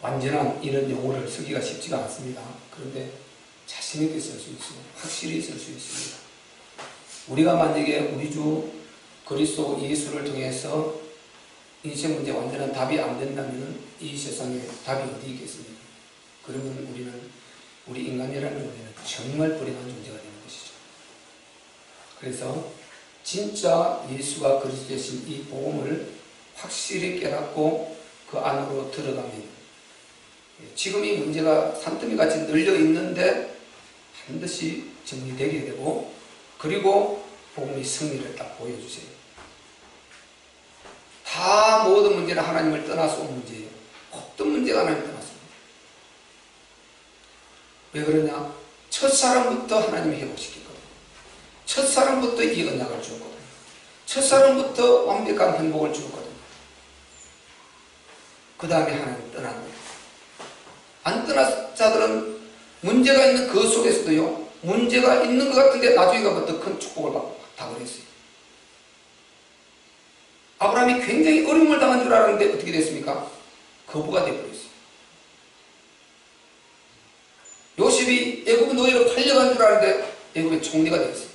완전한 이런 용어를 쓰기가 쉽지가 않습니다. 그런데 자신 있게 쓸 수 있어요. 확실히 쓸 수 있습니다. 우리가 만약에 우리 주 그리스도 예수를 통해서 인생 문제 완전한 답이 안 된다면 이 세상에 답이 어디 있겠습니까? 그러면 우리 인간이라는 존재는 정말 불행한 존재가 되는 것이죠. 그래서 진짜 예수가 그리스도 되신 이 복음을 확실히 깨닫고 그 안으로 들어가면 지금 이 문제가 산더미같이 널려 있는데 반드시 정리되게 되고, 그리고 복음의 승리를 딱 보여주세요. 다 모든 문제는 하나님을 떠나서 온 문제예요. 어떤 문제가 하나님을 떠났습니다. 왜 그러냐? 첫 사람부터 하나님이 회복시켰거든요. 첫 사람부터 이 언약을 주었거든요. 첫 사람부터 완벽한 행복을 주었거든요. 그 다음에 하나님 떠난 거예요. 안 떠난 자들은 문제가 있는 그 속에서도요, 문제가 있는 것 같은데 나중에 가면 더 큰 축복을 받고 다 그랬어요. 아브라함이 굉장히 어려움을 당한 줄 알았는데 어떻게 됐습니까? 거부가 되어버렸어요. 요셉이 애굽 노예로 팔려간 줄 알았는데 애굽의 총리가 되었어요.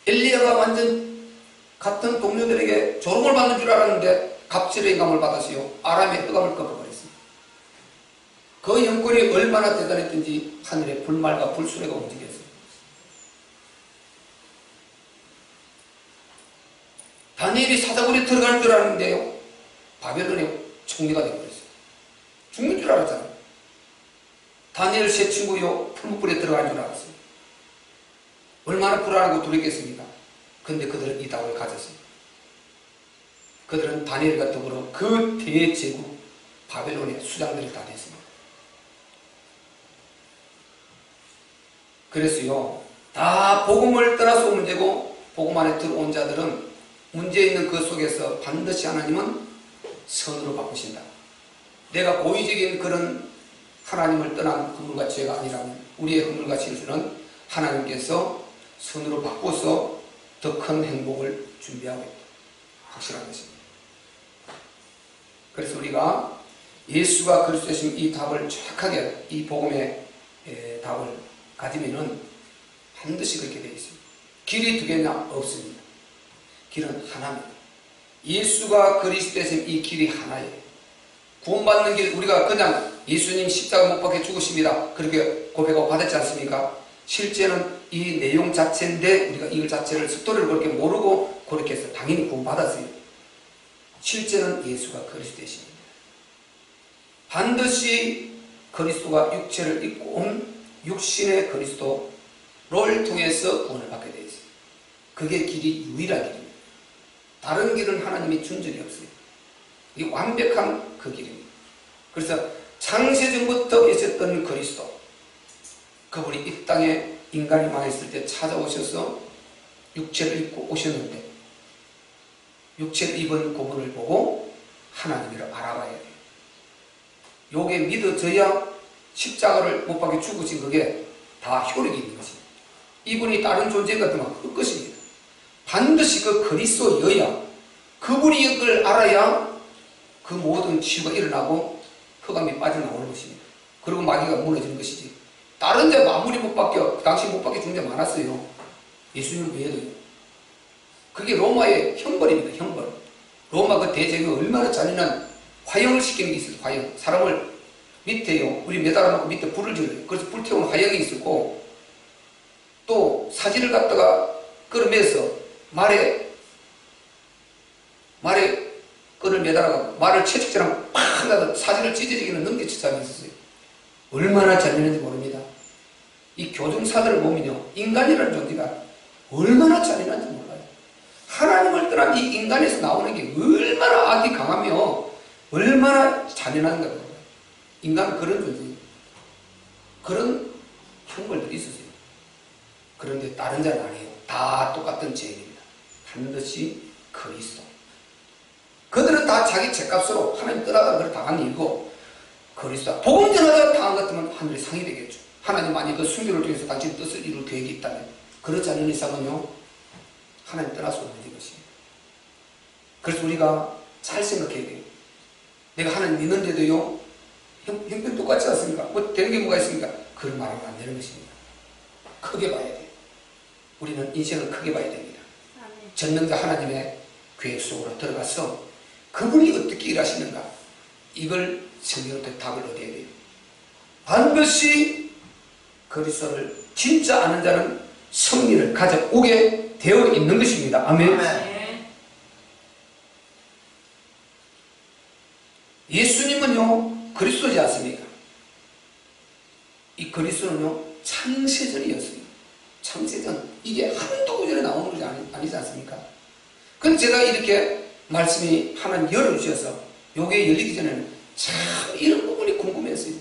엘리야가 완전 같은 동료들에게 조롱을 받는 줄 알았는데 갑질의 인감을 받았어요. 아람의 흑암을 꺾어버렸습니다. 그 영권이 얼마나 대단했던지 하늘의 불말과 불수레가 움직였어요. 다니엘이 사자굴에 들어갈 줄 알았는데요, 바벨론의 총리가 되어버렸어요. 죽는 줄 알았잖아요. 다니엘 세 친구요, 풀무불에 들어갈 줄 알았어요. 얼마나 불안하고 두렵겠습니까? 근데 그들은 이 답을 가졌어요. 그들은 다니엘과 더불어 그 대제국 바벨론의 수장들이 다 됐습니다. 그래서요, 다 복음을 떠나서 온 문제고, 복음 안에 들어온 자들은 문제 있는 그 속에서 반드시 하나님은 선으로 바꾸신다. 내가 고의적인 그런 하나님을 떠난 허물과 죄가 아니라면 우리의 허물과 실수는 하나님께서 선으로 바꿔서 더 큰 행복을 준비하고 있다. 확실한 것입니다. 그래서 우리가 예수가 그리스도 되신 이 답을 정확하게, 이 복음의 답을 가지면은 반드시 그렇게 되어 있습니다. 길이 두 개냐? 없습니다. 길은 하나입니다. 예수가 그리스도 되신 이 길이 하나예요. 구원받는 길, 우리가 그냥 예수님 십자가 못 박혀 죽으십니다, 그렇게 고백하고 받았지 않습니까? 실제는 이 내용 자체인데 우리가 이걸 자체를 스토리를 그렇게 모르고 그렇게 해서 당연히 구원받았어요. 실제는 예수가 그리스도 되십니다. 반드시 그리스도가 육체를 입고 온 육신의 그리스도를 통해서 구원을 받게 되어 있어요. 그게 길이 유일한 길입니다. 다른 길은 하나님이 준 적이 없어요. 이 완벽한 그 길입니다. 그래서 창세전부터 있었던 그리스도, 그분이 이 땅에 인간이 망했을 때 찾아오셔서 육체를 입고 오셨는데, 육체를 입은 그분을 보고 하나님이라 알아봐야 돼요. 요게 믿어져야 십자가를 못 박혀 죽으신 그게 다 효력이 있는 것입니다. 이분이 다른 존재 같으면 헛것입니다. 반드시 그 그리스도여야, 그분이 그걸 알아야 그 모든 치유가 일어나고 흑암이 빠져나오는 것입니다. 그리고 마귀가 무너지는 것이지. 다른 데 아무리 못 박혀, 당시 못 박혀 죽는 데 많았어요. 예수님 외에도요. 그게 로마의 형벌입니다. 형벌. 로마 그 대제국이 얼마나 잔인한 화형을 시키는 게 있어요. 화형. 사람을 밑에요, 우리 매달아 놓고 밑에 불을 지어요. 그래서 불태우는 화형이 있었고, 또 사지를 갖다가 끌어매서 말에 끈을 매달아가지고 말을 채찍질하면 팍 나도 사지를 찢어지기는 넘겨치는 사람이 있었어요. 얼마나 잔인한지 모릅니다. 이 교정사들을 보면요, 인간이라는 존재가 얼마나 잔인한지 몰라요. 하나님을 떠난 이 인간에서 나오는 게 얼마나 악이 강하며 얼마나 잔인한가 몰라요. 인간은 그런 존재예요. 그런 형벌들이 있었어요. 그런데 다른 자는 아니에요. 다 똑같은 죄인입니다. 반드시 그리스도. 그들은 다 자기 죄값으로 하나님 떠나다 그걸 당한 일이고, 그리스도 복음 전하다가 당한 것 같으면 하늘이 상이 되겠죠. 하나님 만약 그 순교를 통해서 당신 뜻을 이룰 계획이 있다면, 그렇지 않은 이상은요, 하나님 떠나서 오는 것입니다. 그래서 우리가 잘 생각해야 돼요. 내가 하나님 믿는데도요, 형편 똑같지 않습니까? 뭐 되는 게 뭐가 있습니까? 그런 말하면 안 되는 것입니다. 크게 봐야 돼요. 우리는 인생을 크게 봐야 됩니다. 전능자 하나님의 계획 속으로 들어가서 그분이 어떻게 일하시는가, 이걸 성경부터 답을 얻어야 돼요. 반드시 그리스도를 진짜 아는 자는 승리를 가져오게 되어 있는 것입니다. 아멘. 예수님은요, 그리스도지 않습니까? 이 그리스도는요, 창세전이었어요. 창세전. 이게 한두 구절에 나오는 것이 아니지 않습니까? 그럼 제가 이렇게 말씀이 하나님 열어주셔서 요게 열리기 전에는 참 이런 부분이 궁금했어요.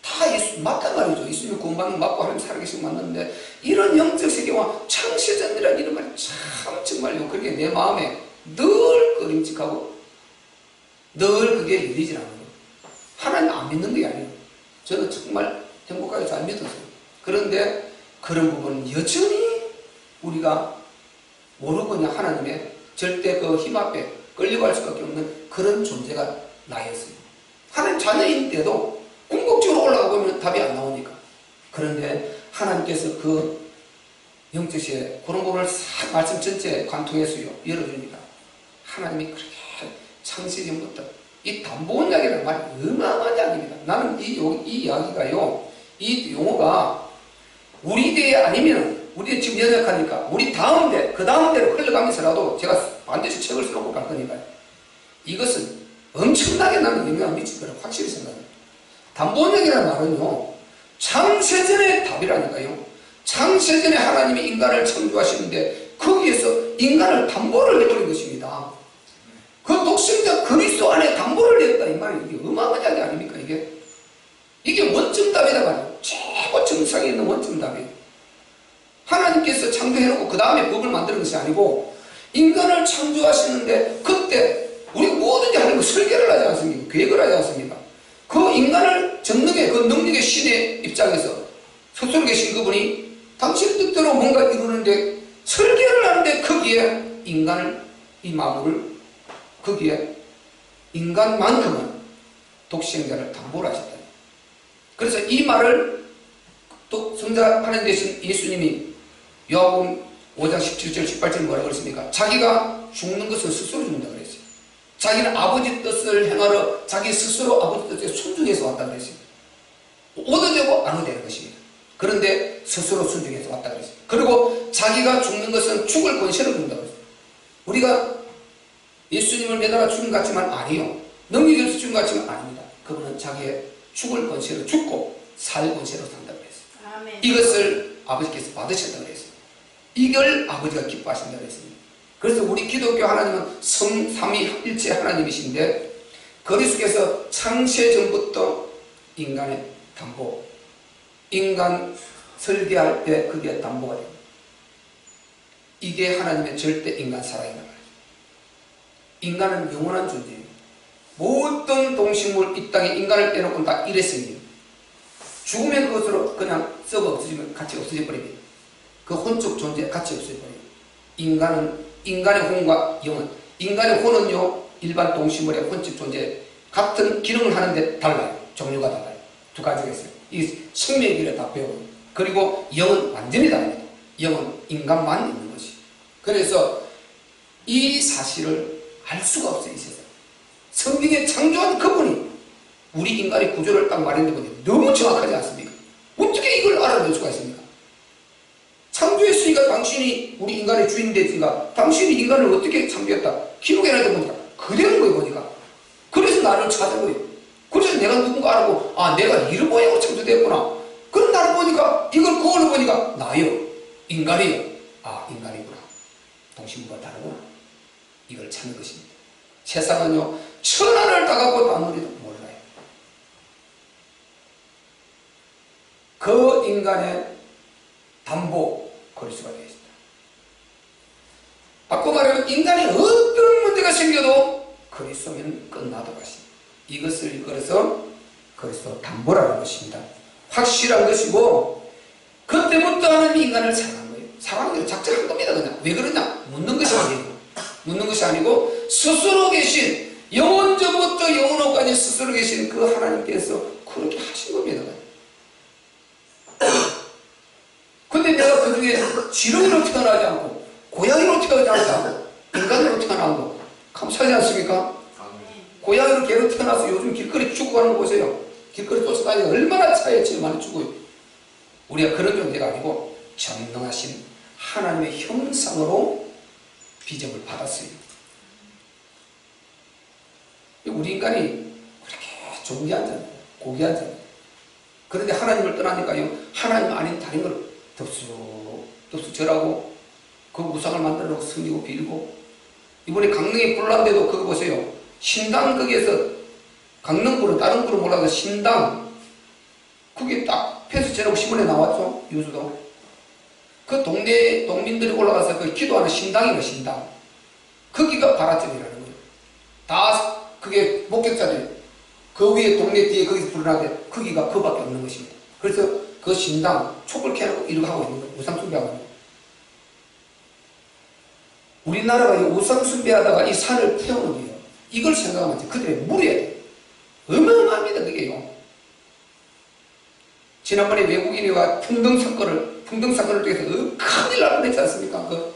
다 예수, 맞단 말이죠. 예수님이 구원받는 맞고 하나님 살아계신 거 맞는데, 이런 영적 세계와 창세전이라는 이런 말이 참 정말요, 그게 내 마음에 늘 꺼림칙하고 늘 그게 열리질 않아요. 하나님 안 믿는 게 아니에요. 저는 정말 행복하게 잘 믿었어요. 그런데 그런 부분은 여전히 우리가 모르고 그냥 하나님의 절대 그 힘 앞에 끌려갈 수밖에 없는 그런 존재가 나였어요. 하나님 자녀인데도 궁극적으로 올라가 보면 답이 안 나오니까. 그런데 하나님께서 그 영적시에 그런 부분을 싹 말씀 전체에 관통해서요, 열어주니까 하나님이 그렇게 창세전부터 이 담보원 이야기라는 말이 어마어마한 이야기입니다. 나는 이 이야기가요, 이 용어가 우리 대에 아니면 우리 지금 연약하니까 우리 다음 대, 그 다음 대로 흘러가면서라도 제가 반드시 책을 써놓고 갈 거니까요. 이것은 엄청나게 나는 영향을 미칠 거라고 확실히 생각합니다. 담보원역이라는 말은요, 창세전의 답이라니까요. 창세전에 하나님이 인간을 창조하시는데 거기에서 인간을 담보를 내버린 것입니다. 그 독생자 그리스도 안에 담보를 냈다, 이 말이 이게 어마어마한 이야기 아닙니까? 이게 원점답이다 말이에요. 최고 정상에 있는 원점답이에요. 하나님께서 창조해놓고 그 다음에 법을 만드는 것이 아니고, 인간을 창조하시는데 그때 우리가 뭐든지 하는 거 설계를 하지 않습니까? 계획을 하지 않습니까? 그 인간을 전능의 그 능력의 신의 입장에서 스스로 계신 그분이 당신 뜻대로 뭔가 이루는데 설계를 하는데 거기에 인간을, 이 마물을 거기에 인간만큼은 독생자를 담보를 하셨다. 그래서 이 말을 또 성자 하나님 되신 예수님이 요한복음 5장 17절 18절 뭐라고 그랬습니까? 자기가 죽는 것은 스스로 죽는다 그랬어요. 자기는 아버지 뜻을 행하러 자기 스스로 아버지 뜻에 순종해서 왔다 그랬어요. 오도 되고 안 오도 되는 것입니다. 그런데 스스로 순종해서 왔다 그랬어요. 그리고 자기가 죽는 것은 죽을 권세를 준다 그랬어요. 우리가 예수님을 매달아 죽은 것 같지만 아니요. 능력이 없어 죽은 것 같지만 아닙니다. 그분은 자기의 죽을 권세로 죽고 살 권세로 산다고 했어요. 아멘. 이것을 아버지께서 받으셨다고 했어요. 이걸 아버지가 기뻐하신다고 했습니다. 그래서 우리 기독교 하나님은 삼위일체 하나님이신데, 그리스도께서 창세 전부터 인간의 담보, 인간 설계할 때 그게 담보가 됩니다. 이게 하나님의 절대 인간 사랑이다 말이죠. 인간은 영원한 존재예요. 모든 동식물 이 땅에 인간을 빼놓고 다 일회성이에요. 죽으면 그것으로 그냥 썩어 없어지면 같이 없어져 버립니다. 그 혼적 존재 같이 없어져 버려요. 인간은, 인간의 혼과 영은, 인간의 혼은요, 일반 동식물의 혼적 존재 같은 기능을 하는데 달라요. 종류가 달라요. 두 가지가 있어요. 이 생명의 길에 다 배워요. 그리고 영은 완전히 다릅니다. 영은 인간만 있는 것이. 그래서 이 사실을 알 수가 없어요, 이 세상. 성경에 창조한 그분이 우리 인간의 구조를 딱 말했는데 너무 정확하지 않습니까? 어떻게 이걸 알아낼 수가 있습니까? 창조했으니까 당신이 우리 인간의 주인 됐으니까 당신이 인간을 어떻게 창조했다? 기록에 나다 보니까 그대로인 거예요, 보니까. 그래서 나를 찾아보요. 그래서 내가 누군가 알고, 아, 내가 이런 모양으로 창조되었구나. 그럼 나를 보니까, 이걸 거울로 보니까 나요, 인간이요. 아, 인간이구나. 동식물과 다르구나. 이걸 찾는 것입니다. 세상은요, 천하를 다 갖고 아무리도 몰라요. 그 인간의 담보, 그리스도가 되어 있습니다. 바꿔 말하면 인간이 어떤 문제가 생겨도 그리스도면 끝나도록 하십니다. 이것을 그래서 그리스도 담보라는 것입니다. 확실한 것이고, 그때부터 하나님이 인간을 사랑한 거예요. 사랑한 게 작정한 겁니다. 그냥. 왜 그러냐? 묻는 것이 아니고 스스로 계신 영원전부터 영원부터 영원까지 스스로 계신 그 하나님께서 그렇게 하신 겁니다. 근데 내가 그 중에 지렁이로 태어나지 않고 고양이로 태어나지 않고 인간으로 태어나고 감사하지 않습니까? 고양이로 개로 태어나서 요즘 길거리 죽어가는 거 보세요. 길거리 쫓아다니는 얼마나 차에 제일 많이 죽어요. 우리가 그런 존재가 아니고 전능하신 하나님의 형상으로 빚음을 받았어요. 우리 인간이 그렇게 존귀한 자예요. 고귀한 자예요. 그런데 하나님을 떠나니까요, 하나님 아닌 다른 걸 덥수 절하고 그 우상을 만들어 놓고 섬기고 빌고, 이번에 강릉에 불난데도 그거 보세요. 신당 거기에서 강릉불은 다른 불은 몰라도 신당 그게 딱 폐수 제라고 신문에 나왔죠. 유수도 그 동네 동민들이 올라가서 그 기도하는 신당이에요. 신당 거기가 발화점이라는 거예요. 다 그게 목격자들 그 위에 동네 뒤에 거기서 불어나게 거기가 그밖에 없는 것입니다. 그래서 그 신당 촛불 켜놓고 이렇게 하고 있는 거예요. 우상 숭배하고 있는 거예요. 우리나라가 이 우상 숭배하다가 이 산을 태우는 거예요. 이걸 생각하면 그들의 물어야 돼요. 어마어마합니다. 그게요. 지난번에 외국인이 와 풍등 사건을 통해서 큰일 날 뻔했지 않습니까? 그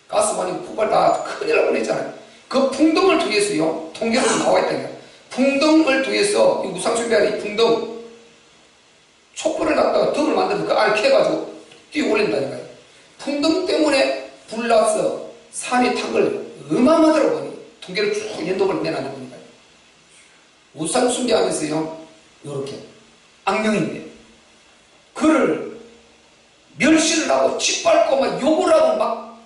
가스관이 폭발 다 큰일 날 뻔했잖아요. 그 풍등을 통해서요, 통계로 나와 있다니까. 풍등을 통해서 이 우상숭배하는 이 풍등 촛불을 갖다가 덤을 만들어서 그 안에 캐가지고 뛰어 올린다니까요. 풍등 때문에 불나서 산이 탄 걸 어마어마하더라고요. 통계를 쭉 연도를 내놨는 거니까요. 우상숭배하면서요, 요렇게 악령인데 그를 멸시를 하고 짓밟고 막 욕을 하고 막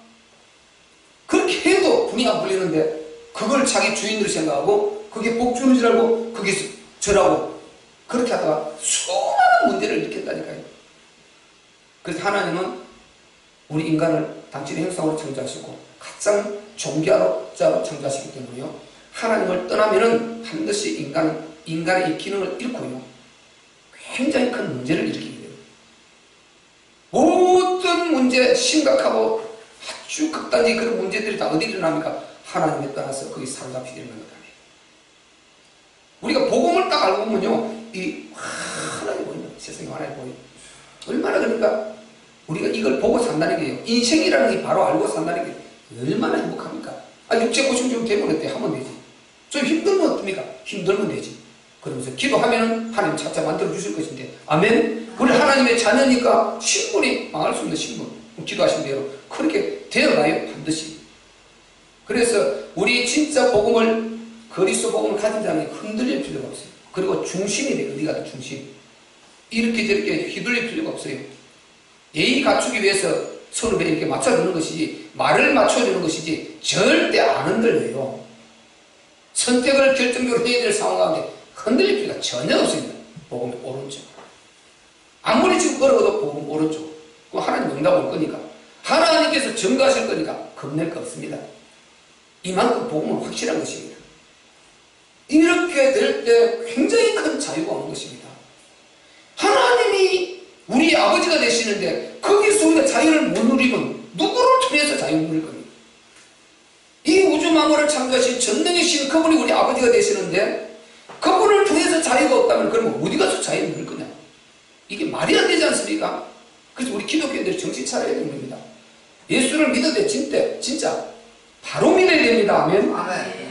그렇게 해도 분이 안 풀리는데 그걸 자기 주인으로 생각하고 그게 복 주는 줄 알고 거기서 절하고 그렇게 하다가 수많은 문제를 일으킨다니까요. 그래서 하나님은 우리 인간을 당신의 형상으로 창조하시고 가장 존귀자로 창조하시기 때문에요, 하나님을 떠나면은 반드시 인간의 이 기능을 잃고요, 굉장히 큰 문제를 일으키게 돼요. 모든 문제, 심각하고 아주 극단적인 그런 문제들이 다 어디 일어납니까? 하나님에 떠나서 거기 사로잡히게 되는 거다. 우리가 복음을 딱 알고 보면요, 이 하나님 보이는 세상에 하나님 보이는 얼마나, 그러니까 우리가 이걸 보고 산다는 게요, 인생이라는 게 바로 알고 산다는 게 얼마나 행복합니까? 육체 고충 좀 되면 어때? 하면 되지. 좀 힘들면 어떻습니까? 힘들면 되지. 그러면서 기도하면 하나님 찾아 만들어 주실 것인데, 아멘. 우리 하나님의 자녀니까 신분이 망할 수 없는 신분, 기도하신 대로 그렇게 되어가요, 반드시. 그래서 우리 진짜 복음을, 그리스도 복음을 가진 자는 흔들릴 필요가 없어요. 그리고 중심이 돼요. 어디 가도 중심. 이렇게 저렇게 휘둘릴 필요가 없어요. 예의 갖추기 위해서 서로 이렇게 맞춰주는 것이지, 말을 맞춰주는 것이지 절대 안 흔들려요. 선택을 결정적으로 해야 될 상황 가운데 흔들릴 필요가 전혀 없습니다. 복음의 오른쪽. 아무리 지금 걸어도 복음 오른쪽. 그럼 하나님 응답 올 거니까, 하나님께서 증거하실 거니까 겁낼 거 없습니다. 이만큼 복음은 확실한 것입니다. 이렇게 될 때 굉장히 큰 자유가 오는 것입니다. 하나님이 우리 아버지가 되시는데 거기서 우리가 자유를 못 누리면 누구를 통해서 자유를 누릴 겁니까? 이 우주 만물을 창조하신 전능이신 그분이 우리 아버지가 되시는데 그분을 통해서 자유가 없다면 그러면 어디 가서 자유를 누릴 거냐? 이게 말이 안 되지 않습니까? 그래서 우리 기독교인들이 정신 차려야 되는 겁니다. 예수를 믿어도 돼. 진짜 바로 믿어야 됩니다. 아멘. 아멘.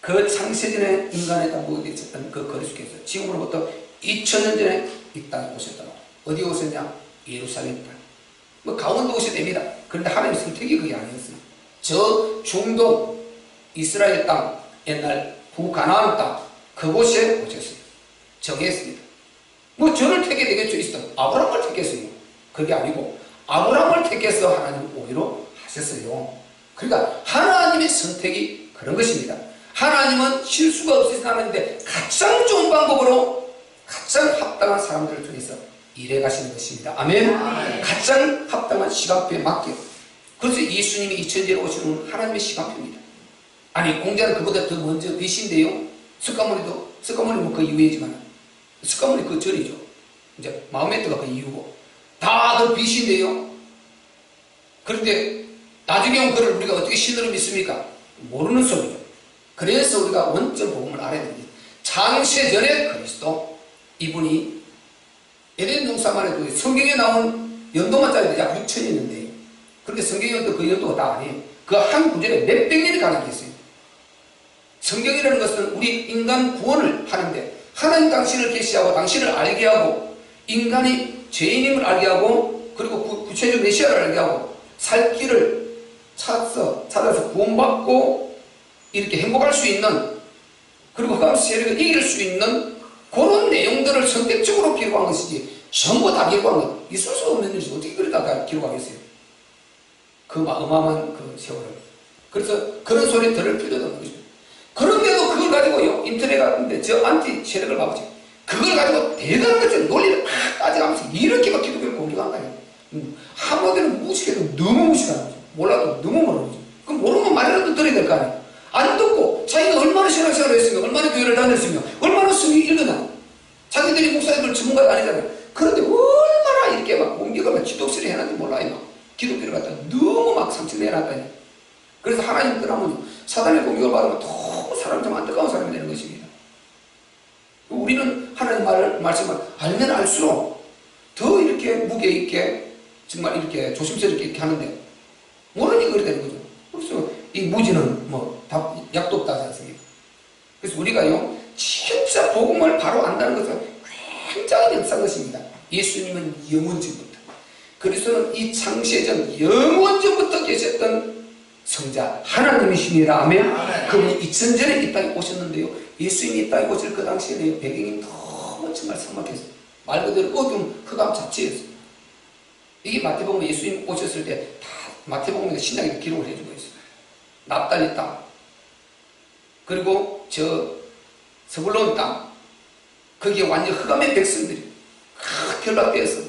그 창세전에 인간의 땅복이 있었던 그 그리스도께서 지금으로부터 2000년 전에 이 땅에 오셨다. 어디 오셨냐? 예루살렘 땅. 뭐 강원도 오셔도 됩니다. 그런데 하나님의 선택이 그게 아니었어요. 저 중동 이스라엘 땅, 옛날 북가나안 땅, 그곳에 오셨어요. 정했습니다. 뭐 저를 택게 되겠죠. 있었던 아브라함을 택했어요. 그게 아니고 아브라함을 택해서 하나님 오기로 하셨어요. 그러니까 하나님의 선택이 그런 것입니다. 하나님은 실수가 없으신 하나님인데 가장 좋은 방법으로 가장 합당한 사람들을 통해서 일해 가시는 것입니다. 아멘. 가장 합당한 시간표에 맞게. 그래서 예수님이 2000년에 오시는 하나님의 시간표입니다. 아니, 공자는 그보다 더 먼저 계신데요. 석가모니는 그 이후이지만 석가모니 그 전이죠. 이제 마호메트가 그 이후고 다 더 비신데요. 그런데 나중에 온 그를 우리가 어떻게 신으로 믿습니까? 모르는 소리죠. 그래서 우리가 원점 복음을 알아야 됩니다. 창세전에 그리스도, 이분이 에덴 동산만 해도 성경에 나온 연도만 짜도 약 6천이 있는데, 그런데 성경에 또 그 연도가 다 아니에요. 그 한 구절에 몇백 년이 가능했어요. 성경이라는 것은 우리 인간 구원을 하는데, 하나님 당신을 계시하고 당신을 알게 하고, 인간이 죄인임을 알게 하고, 그리고 구체적 메시아를 알게 하고, 살 길을 찾아서 구원받고 이렇게 행복할 수 있는, 그리고 흑암 세력을 이길 수 있는 그런 내용들을 선택적으로 기록한 것이지, 전부 다 기록한 것, 있을 수 없는 일이지 어떻게 그러다가 기록하겠어요? 그 어마어마한 그 세월을. 그래서 그런 소리 들을 필요도 없는 거죠. 그런데도 그걸 가지고요, 인터넷 같은데 저 안티 세력을 봐보죠. 그걸 가지고 대단한 것처럼 논리를 막 따져가면서 이렇게 막 기독교를 공격한 거 아니에요. 한마디로 무식해도 너무 무식한 거죠. 몰라도 너무 모르는 거죠. 그럼 모르면 말이라도 들어야 될 거 아니에요. 안 듣고 자기가 얼마나 신앙생활을 했으며, 얼마나 교회를 다녔으며, 얼마나 성경 읽었나. 자기들이 목사님들 전문가가 아니잖아요. 그런데 얼마나 이렇게 막 공격을 막 기독스레 해놨는지 몰라요. 막 기독교를 갖다 너무 막 상처내놨다니. 그래서 하나님 떠나면 사단의 공격을 받으면 너무 사람 좀 안타까운 사람이 되는 것입니다. 우리는 하나님 말씀을 알면 알수록 더 이렇게 무게 있게, 정말 이렇게 조심스럽게 이렇게 하는데, 모르니까 그렇게 되는 거죠. 그래서 이 무지는 뭐 약도 없다 하지 않습니까? 그래서 우리가요, 진짜 복음을 바로 안다는 것은 굉장히 역사한 것입니다. 예수님은 영원전부터, 그리스도는 이 창세전 영원전부터 계셨던 성자 하나님이십니다. 아멘. 그분이 2000전에 이 땅에 오셨는데요, 예수님이 이 땅에 오실 그 당시에는 배경이 너무 정말 삭막했어요. 말 그대로 어두운 흑암 자체였어요. 이게 마태복음 예수님 오셨을 때 다 마태복음에 신약에 기록을 해주고 있어요. 납달리 땅, 그리고 저 스불론 땅, 거기에 완전 흑암의 백성들이 결박되어서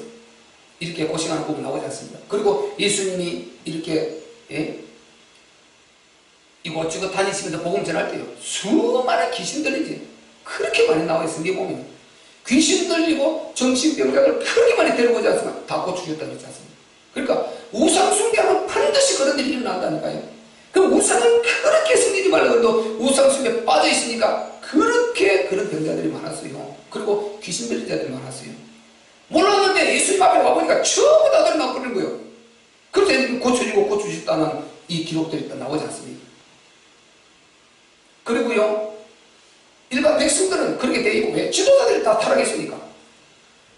이렇게 고생하는 부분 나오지 않습니다. 그리고 예수님이 이렇게 이곳저곳 다니시면서 복음 전할 때요, 수많은 귀신들이지 그렇게 많이 나와 있습니다. 보면 귀신 들리고 정신병자들 그렇게 많이 데리고 오지 않습니까? 다 고쳐주셨다고 했지 않습니까? 그러니까 우상 숭배하면 반드시 그런 일이 일어난다니까요. 그럼 우상은 그렇게 숨기지 말라고 해도 우상 숭배에 빠져 있으니까 그렇게 그런 병자들이 많았어요. 그리고 귀신 들린 자들이 많았어요. 몰랐는데 예수님 앞에 와보니까 전부 다 들어나버리는 거예요. 그래서 고쳐주고 고쳐주셨다는 이 기록들이 또 나오지 않습니까? 그리고요, 일반 백성들은 그렇게 돼 있고, 왜? 지도자들이 다 타락했으니까.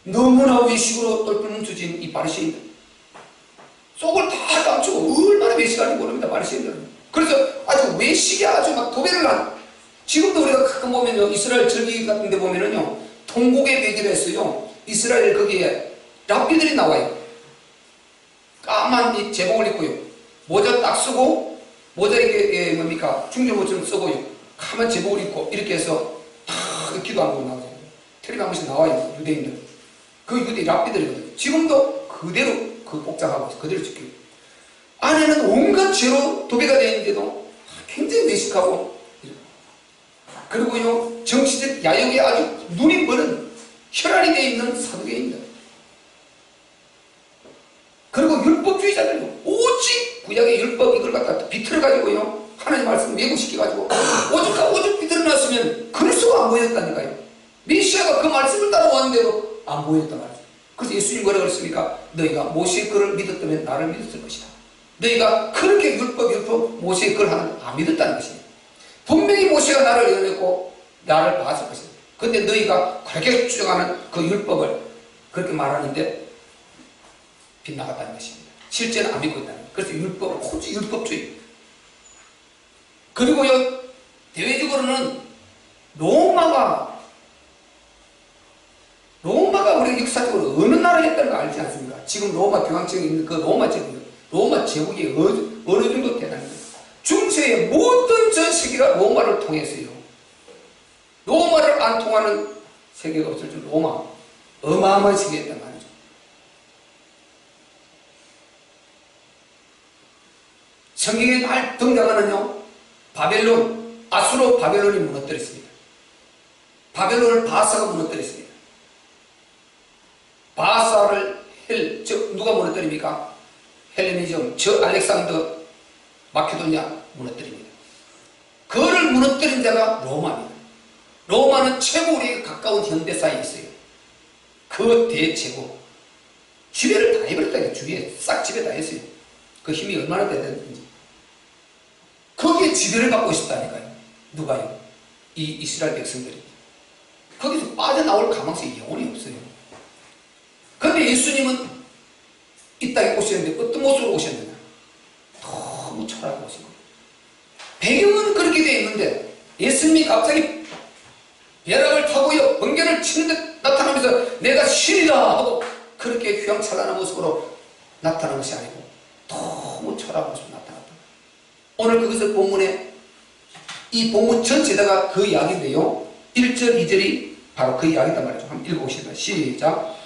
너무나 외식으로 똘똘 뭉쳐진 이 바리새인들, 속을 다 감추고 얼마나 외식하는지 모릅니다, 바리새인들은. 그래서 아주 외식에 아주 막 도배를 한, 지금도 우리가 가끔 보면요, 이스라엘 절기 같은 데 보면은요, 통곡의 베들에서요, 이스라엘 거기에 랍비들이 나와요. 까만 이 제복을 입고요, 모자 딱 쓰고, 모자 이게 뭡니까, 중저모처럼 쓰고요, 까만 제복을 입고 이렇게 해서 다 기도하는 거 나오죠. 텔레비 한 번씩 나와요, 유대인들. 그 유대 랍비들이거든요. 지금도 그대로 그 복장하고 있어요. 그대로 지켜요. 안에는 온갖 죄로 도배가 되어 있는데도 굉장히 외식하고, 그리고요, 정치적 야욕에 아주 눈이 멀은 혈안이 되어 있는 사두개입니다. 그리고 율법주의자들도 오직 구약의 율법 이걸 갖다 비틀어가지고요, 하나님 말씀 왜곡시켜가지고 오죽 비틀어놨으면 그리스도가 안 보였다니까요. 메시아가 그 말씀을 따라왔는데도 안 보였단 말이죠. 그래서 예수님 뭐라고 그랬습니까? 너희가 모세의 글을 믿었다면 나를 믿었을 것이다. 너희가 그렇게 율법 모세의 글을 하는 안 믿었다는 것입니다. 분명히 모세가 나를 예언했고 나를 봤을 것이다. 근데 너희가 그렇게 주장하는 그 율법을 그렇게 말하는데 빗나갔다는 것입니다. 실제는 안 믿고 있다는 거예요. 그래서 율법, 오직 율법주의. 그리고요, 대외적으로는 로마가 우리 역사적으로 어느 나라에 했다는 거 알지 않습니까? 지금 로마 교황청에 있는 그 로마 제국이 어느 정도 대단한 거예요. 중세의 모든 전 세계가 로마를 통했어요. 로마를 안 통하는 세계가 없을 줄. 로마 어마어마한 세계였단 말이죠. 성경에 등장하는요, 바벨론, 아수로 바벨론이 무너뜨렸습니다. 바벨론을 바사가 무너뜨렸습니다. 바사를 누가 무너뜨립니까? 헬레니즘, 저 알렉산더 마케도니아 무너뜨립니다. 그를 무너뜨린 데가 로마입니다. 로마는 최고 우리에게 가까운 현대사에 있어요. 그 대체고 지배를 다 해버렸다. 주위에 싹 지배 다 했어요. 그 힘이 얼마나 대단한지. 거기에 지배를 받고 싶다니까요. 누가요? 이 이스라엘 백성들이. 거기서 빠져나올 가망성이 영원히 없어요. 그런데 예수님은 이 땅에 오셨는데 어떤 모습으로 오셨느냐? 너무 초라하게 오신 거예요. 배경은 그렇게 되어 있는데 예수님이 갑자기 벼락을 타고요 번개를 치는 듯 나타나면서 내가 신이다 하고 그렇게 휘황찬란한 모습으로 나타난 것이 아니고 너무 초라한 모습으로 나타났다. 오늘 그것을 본문에 이 본문 전체다가 그 이야기인데요 1절 2절이 바로 그 이야기단 말이죠. 한번 읽어보시면 시작.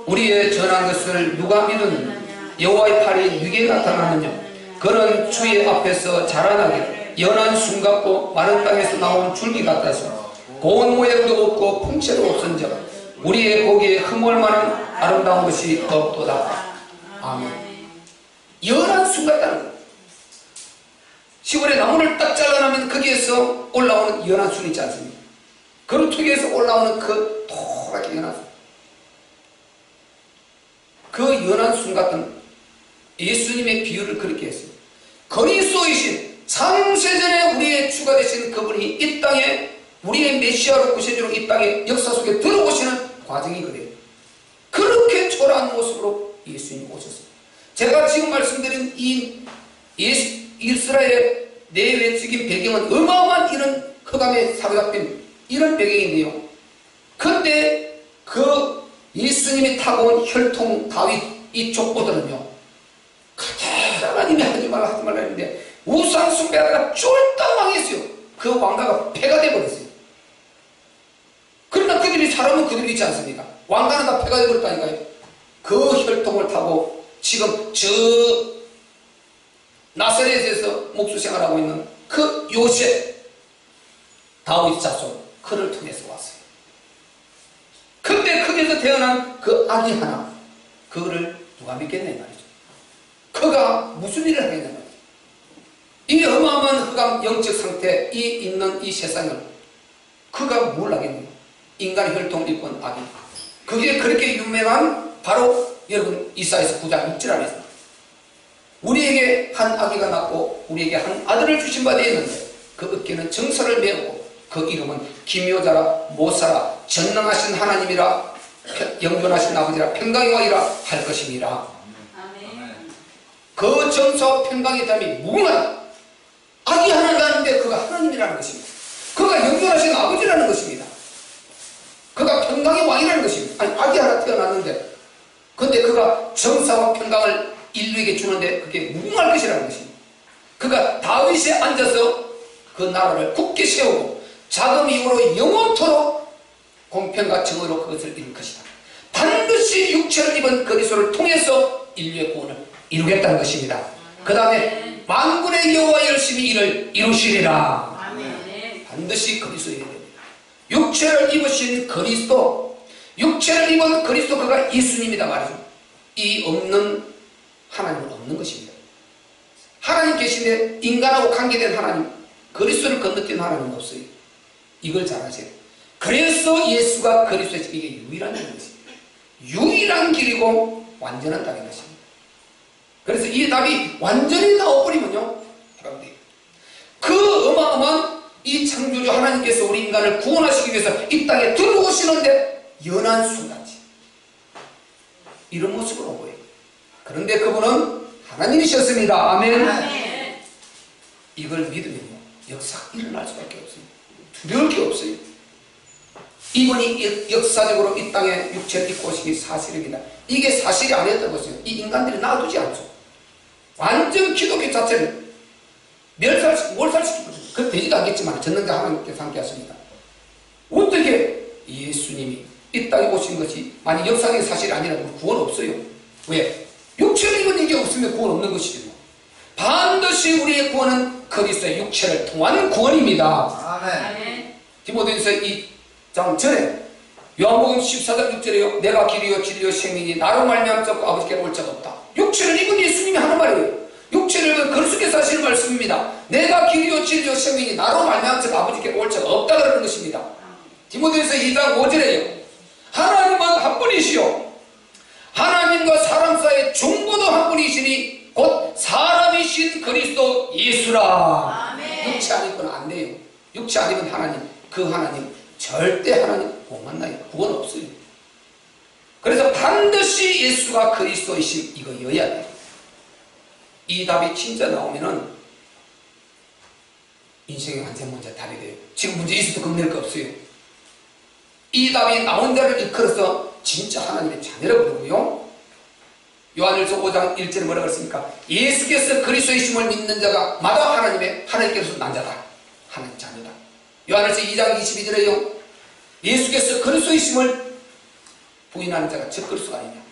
우리의 전한 것을 누가 믿었느냐? 여호와의 팔이 누구에게 나타났느냐? 그는 주의 앞에서 자라나게 연한 순 같고 마른 땅에서 나온 줄기 같아서 고운 모양도 없고 풍채도 없은즉 우리의 보기에 흠을 만한 아름다운 것이 없도다. 아멘. 연한 순 같다는 거예요. 시골에 나무를 딱 잘라내면 거기에서 올라오는 연한 순이 있지 않습니까? 그루터기에서 올라오는 그 토랗게 연한 순. 그 연한 순 같은 예수님의 비유를 그렇게 했어요. 그리스도이신 창세전에 우리의 주가 되신 그분이 이 땅에 우리의 메시아로 구세주로 이 땅에 역사 속에 들어오시는 과정이 그래요. 그렇게 초라한 모습으로 예수님이 오셨어요. 제가 지금 말씀드린 이 이스라엘의 내외적인 배경은 어마어마한 이런 흑암에 사로잡힌 이런 배경인데요. 그런데 그 예수님이 타고 온 혈통 다윗 이 족보들은요. 하나님이 하지 말라 했는데 우상 숭배하다가 쫄딱 망했어요. 그 왕가가 폐가 되어버렸어요. 그러나 그들이 살아면 그들이 있지 않습니까? 왕가는 다 폐가 되어버렸다니까요. 그 혈통을 타고 지금 저 나사렛에서 목수 생활하고 있는 그 요셉 다윗 자손 그를 통해서 왔어요. 근데 거기서 태어난 그 아기 하나 그거를 누가 믿겠냐 말이죠. 그가 무슨 일을 하겠냐 말이죠. 이 어마어마한 흑암 영적 상태 이 있는 이 세상을 그가 뭘 하겠냐. 인간의 혈통 일꾼 아기. 그게 그렇게 유명한 바로 여러분 이사야서 9장 6절 안에서 우리에게 한 아기가 낳고 우리에게 한 아들을 주신 바 되었는데 그 어깨는 정사를 메우고 그 이름은 기묘자라 모사라 전능하신 하나님이라 영존하신 아버지라 평강의 왕이라 할 것입니다. 그 정사와 평강의 담이 무궁하다. 아기 하나 낳았는데 그가 하나님이라는 것입니다. 그가 영존하신 아버지라는 것입니다. 그가 평강의 왕이라는 것입니다. 아니 아기 하나 태어났는데 근데 그가 정사와 평강을 인류에게 주는데 그게 무궁할 것이라는 것입니다. 그가 다윗에 앉아서 그 나라를 굳게 세우고 자금 이후로 영원토록 공평과 정의로 그것을 이룰 것이다. 반드시 육체를 입은 그리스도를 통해서 인류의 구원을 이루겠다는 것입니다. 그 다음에 만군의 여호와 열심히 이를 이루시리라. 반드시 그리스도에게 됩니다. 육체를 입으신 그리스도, 육체를 입은 그리스도 그가 예수님이다 말이죠. 이 없는 하나님은 없는 것입니다. 하나님 계신데 인간하고 관계된 하나님, 그리스도를 건너뛴 하나님은 없어요. 이걸 잘 아세요. 그래서 예수가 그리스도의 이게 유일한 길입니다. 유일한 길이고 완전한 답인 것입니다. 그래서 이 답이 완전히 나와버리면요, 그 어마어마한 이 창조주 하나님께서 우리 인간을 구원하시기 위해서 이 땅에 들어오시는데 연한 순간지 이런 모습으로 보여요. 그런데 그분은 하나님이셨습니다. 아멘. 아멘. 이걸 믿으면요 역사가 일어날 수밖에 없습니다. 두려울 게 없어요. 이분이 역사적으로 이 땅에 육체를 입고 오시기 사실입니다. 이게 사실이 아니었다고 했어요. 이 인간들이 놔두지 않죠. 완전 기독교 자체를 몰살시키고 그 되지도 않겠지만 전능자 하나님께서 함께 하십니다. 어떻게 예수님이 이 땅에 오신 것이 만약 역사적인 사실이 아니라면 구원 없어요. 왜? 육체를 입은 이게 없으면 구원 없는 것이죠. 반드시 우리의 구원은 그리스도의 육체를 통한 구원입니다. 아멘. 디모데전서 2장 전에 요한복음 14장 6절에요. 내가 길이요 진리요 생명이 나로 말미암아 아버지께로 올 자가 없다. 육체를 입은 예수님이 하는 말이에요. 육체를 그리스도께서 하시는 말씀입니다. 내가 길이요 진리요 생명이 나로 말미암아 아버지께 올 자가 없다 그러는 것입니다. 디모데후서 2장 5절에요. 하나님은 한 분이시요 하나님과 사람 사이의 중보도 한 분이시니 곧 사람이신 그리스도 예수라. 아멘. 육체 아니면 안 돼요. 육체 아니면 하나님, 그 하나님 절대 하나님 못 만나요. 그건 없어요. 그래서 반드시 예수가 그리스도이심 이거여야 돼요. 이 답이 진짜 나오면은 인생의 완전 문제 답이 돼요. 지금 문제 있어도 겁낼 거 없어요. 이 답이 나온 자를 일컬어서 진짜 하나님의 자녀라고 부르고요. 요한일서 5장 1절에 뭐라고 했습니까? 예수께서 그리스도이심을 믿는 자가 마다 하나님께서 난 자다. 하나님 자녀다. 요한일서 2장 22절에요. 예수께서 그리스도이심을 부인하는 자가 즉 그리스도가 아니냐.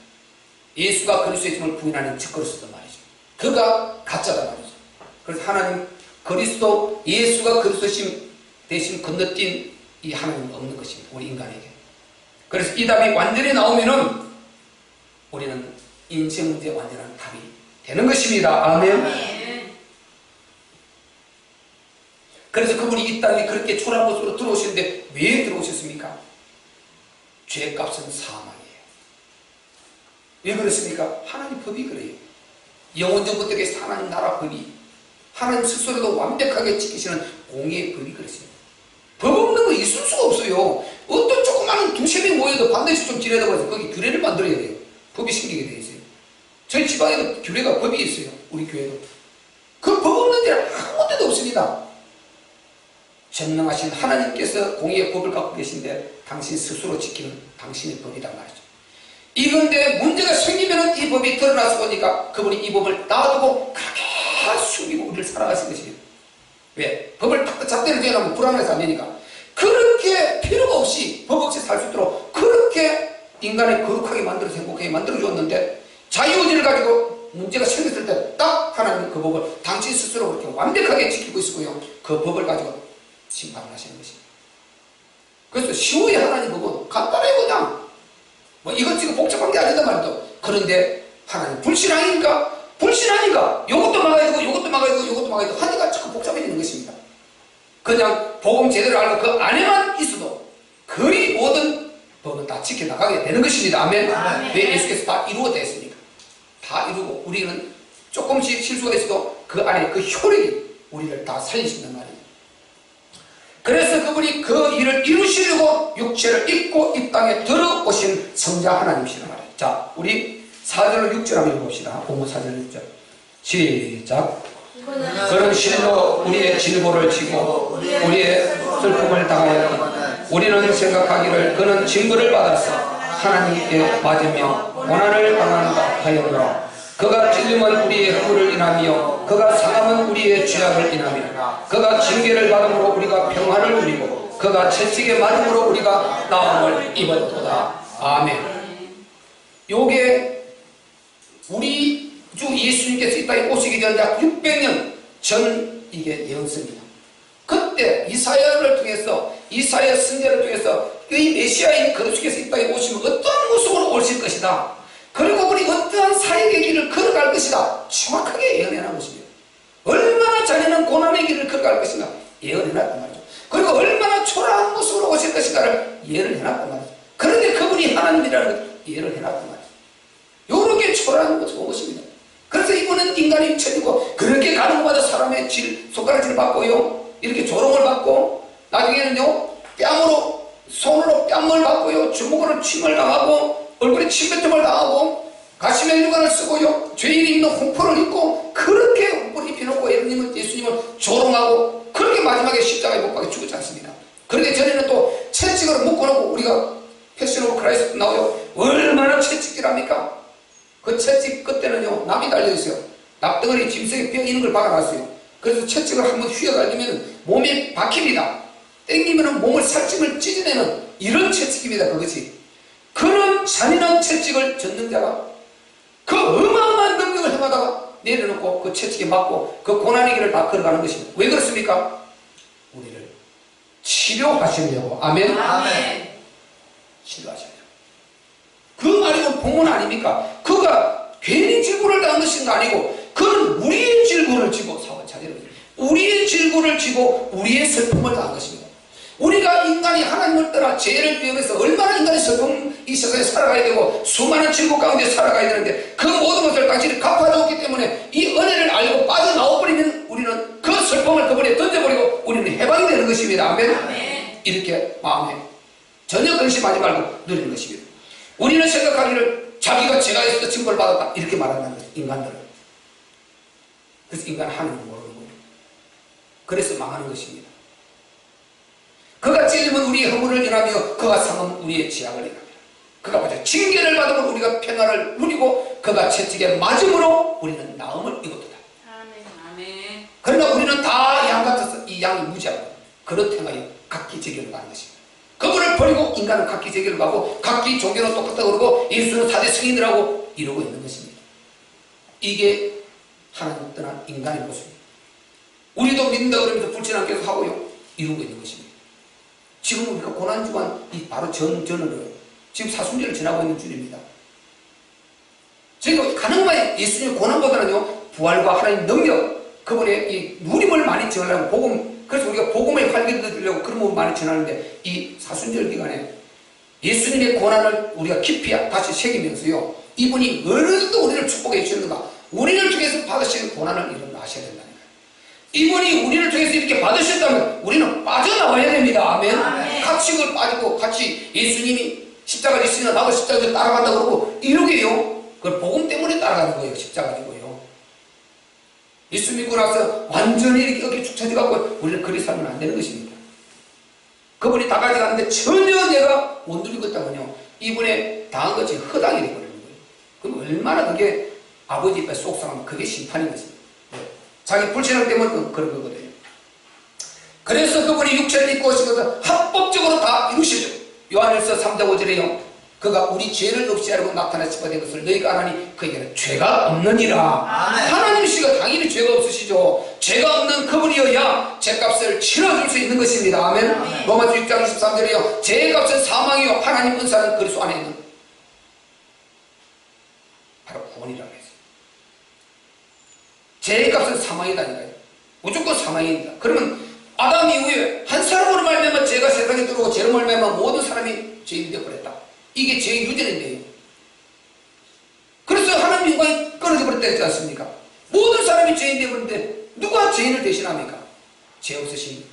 예수가 그리스도이심을 부인하는 즉 그리스도란 말이죠. 그가 가짜다 말이죠. 그래서 하나님 그리스도 예수가 그리스도심 대신 건너뛴 이 하나님은 없는 것입니다. 우리 인간에게. 그래서 이 답이 완전히 나오면은 우리는 인생 문제에 완전한 답이 되는 것입니다. 아멘. 그래서 그분이 이 땅에 그렇게 초라한 모습으로 들어오시는데 왜 들어오셨습니까? 죄값은 사망이에요. 왜 그렇습니까? 하나님 법이 그래요. 영원전부터 계신 하나님 나라 법이 하나님 스스로도 완벽하게 지키시는 공의의 법이 그렇습니다. 법 없는 거 있을 수가 없어요. 어떤 조그마한 두세 명 모여도 반드시 좀 지내다 보니까 거기 규례를 만들어야 돼요. 법이 생기게 되어 있어요. 저희 지방에도 규례가 법이 있어요. 우리 교회도. 그 법 없는 데는 아무 데도 없습니다. 전능하신 하나님께서 공의의 법을 갖고 계신데 당신 스스로 지키는 당신의 법이란 말이죠. 이건데 문제가 생기면 이 법이 드러나서 보니까 그분이 이 법을 놔두고 그렇게 숨기고 우리를 살아가신 것입니다. 왜? 법을 딱 잡대로 지어놓으면 불안해서 안 되니까. 그렇게 필요가 없이 법 없이 살 수 있도록 그렇게 인간을 거룩하게 만들어서 행복하게 만들어주었는데 자유의지를 가지고 문제가 생겼을 때 딱 하나님은 그 법을 당신 스스로 그렇게 완벽하게 지키고 있고요. 그 법을 가지고 심판을 하시는 것입니다. 그래서 쉬워야 하나님 법은 간단해요. 그냥 뭐 이것저것 복잡한 게 아니다 말이죠. 그런데 하나님 불신앙인가? 불신하니까 이것도 막아야 되고 이것도 막아야 되고 이것도 막아야 되고 하니까 자꾸 복잡해지는 것입니다. 그냥 복음 제대로 알고 그 안에만 있어도 거의 모든 법은 다 지켜나가게 되는 것입니다. 아멘. 왜 예수께서 다 이루어냈습니까? 다 이루고 우리는 조금씩 실수가 있어도 그 안에 그 효력이 우리를 다 살리신단 말이에요. 그래서 그분이 그 일을 이루시려고 육체를 입고 이 땅에 들어오신 성자 하나님이시란 말이에요. 자, 우리 4절로 6절 한번 읽어봅시다. 본문 4절 6절 시작. 그는 실로 우리의 질보를 지고 우리의 슬픔을 당하였고 우리는 생각하기를 그는 징벌을 받아서 하나님께 맞으며 고난을 당한다 하였노라. 그가 찔림은 우리의 허물을 인하며 그가 상함은 우리의 죄악을 인하며 그가 징계를 받음으로 우리가 평안을 누리고 그가 채찍에 맞음으로 우리가 나음을 입었도다. 아멘. 요게 우리 주 예수님께서 이 땅에 오시기 전 약 600년 전 이게 예언서입니다. 그때 이사야를 통해서 이사야 선지자를 통해서 이 메시아인 그리스도께서 이 땅에 오시면 어떠한 모습으로 오실 것이다. 그리고 우리 어떠한 사역의 길을 걸어갈 것이다. 정확하게 예언해놓은 것입니다. 얼마나 잔인한 고난의 길을 걸어갈 것인가 예언해놨단 말이죠. 그리고 얼마나 초라한 모습으로 오실 것인가를 예언을 해놨단 말이죠. 그런데 그분이 하나님이라는 걸 예언을 해놨단 말이죠. 요렇게 초라한 모습으로 온 것입니다. 그래서 이분은 인간의 육체이고 그렇게 가는 것마다 사람의 손가락질을 받고요. 이렇게 조롱을 받고 나중에는요 뺨으로 손으로 뺨을 받고요. 주먹으로 침을 당하고 얼굴에 침뱉음을 당하고 가시멜 유관을 쓰고요. 죄인이 입는 홍포를 입고 그렇게 홍포를 입혀놓고 예수님을 조롱하고 그렇게 마지막에 십자가에 못 박혀 죽었지 않습니까? 그런데 전에는 또 채찍으로 묶어놓고 우리가 패션 오브 크라이스트 나와요. 얼마나 채찍질합니까? 그 채찍 끝에는요 납이 달려있어요. 납덩어리 짐승에 뼈 있는 걸 박아놨어요. 그래서 채찍을 한번 휘어갈기면 몸에 박힙니다. 땡기면 몸을 살찜을 찢어내는 이런 채찍입니다. 그것이. 그런 잔인한 채찍을 전능자가 그 어마어마한 능력을 행하다가 내려놓고 그 채찍에 맞고 그 고난의 길을 다 걸어가는 것입니다. 왜 그렇습니까? 우리를 치료하시려고. 아멘. 아멘. 치료하시려고. 그 말이면 복문 아닙니까? 그가 괜히 질고를 당한 것인 거 아니고 그는 우리의 질고를 지고 사고를 차지하는 거죠. 우리의 질고를 지고 우리의 슬픔을 당한 것입니다. 우리가 인간이 하나님을 떠나 죄를 비하면서 얼마나 인간의 슬픔 이 세상에 살아가야 되고 수많은 질고 가운데 살아가야 되는데 그 모든 것을 당신이 갚아줬기 때문에 이 은혜를 알고 빠져나와버리면 우리는 그 슬픔을 그분에 던져버리고 우리는 해방이 되는 것입니다. 아멘. 아멘. 이렇게 마음에 전혀 근심하지 말고 누리는 것입니다. 우리는 생각하기를 자기가 죄가 있어서 징벌 받았다 이렇게 말한다는 거죠. 인간들은. 그래서 인간 하나님을 모르는 거예요. 그래서 망하는 것입니다. 그가 찔리면 우리의 허물을 인하며 그가 상하면 우리의 지약을 인합니다. 그가 보자 징계를 받으면 우리가 평안을 누리고 그가 채찍에 맞음으로 우리는 나음을 입었다. 아멘. 그러나 우리는 다 양 같아서 이 양이 무지하고 그렇게 하여 각기 제결을 가는 것입니다. 그분을 버리고 인간은 각기 제결을 가고 각기 종교는 똑같다고 그러고 예수는 사대 승인이라고 이러고 있는 것입니다. 이게 하나님 떠난 인간의 모습입니다. 우리도 믿는다 그러면서 불신앙 계속 하고요. 이러고 있는 것입니다. 지금 우리가 고난주간 이 바로 전을 지금 사순절을 지나고 있는 줄입니다. 저희가 가능한 예수님의 고난보다는요 부활과 하나님 능력 그분의 이 누림을 많이 전하려고 복음 그래서 우리가 복음의 활기를 드리려고 그런 부분 많이 전하는데 이 사순절 기간에 예수님의 고난을 우리가 깊이 다시 새기면서요 이분이 어느 정도 우리를 축복해 주셨는가 우리를 통해서 받으시는 고난을 이런 아셔야 된다는 거예요. 이분이 우리를 통해서 이렇게 받으셨다면 우리는 빠져나와야 됩니다. 아멘. 아멘. 같이 빠지고 같이 예수님이 십자가를 있으나 나도 십자가를 따라간다 그러고 이러게요. 그걸 복음 때문에 따라가는 거예요. 십자가지고요. 예수 믿고 나서 완전히 이렇게 어깨 축 처져갖고 우리는 그리 살면 안 되는 것입니다. 그분이 다 가져가는데 전혀 내가 못 누리고 있다면요 이분의 당한 것이 허당이 되어버리는 거예요. 그럼 얼마나 그게 아버지 입에 속상하면 그게 심판인 것입니다. 자기 불신앙 때문에 그런 거거든요. 그래서 그분이 육체를 입고 오시거든 합법적으로 다 이루시죠. 요한일서 3장 5절에요. 그가 우리 죄를 없이 하려고 나타나시게 된 것을 너희가 아나니 그에게는 죄가 없느니라. 하나님이시가 당연히 죄가 없으시죠. 죄가 없는 그분이어야 죄값을 치러줄 수 있는 것입니다. 아멘. 로마서 6장 23절에요. 죄값은 사망이요 하나님 은사는 그리스도 안에 있는 바로 구원이라고 했어요. 죄값은 사망이다니까요. 무조건 사망입니다. 그러면 아담 이후에 한 사람으로 말미암아 죄가 세상에 들어오고 죄로 말미암아 모든 사람이 죄인이 되어버렸다. 이게 죄의 유전인데요. 그래서 하나님 인간이 끊어져 버렸다 했지 않습니까? 모든 사람이 죄인 되어버렸는데 누가 죄인을 대신합니까? 죄 없으신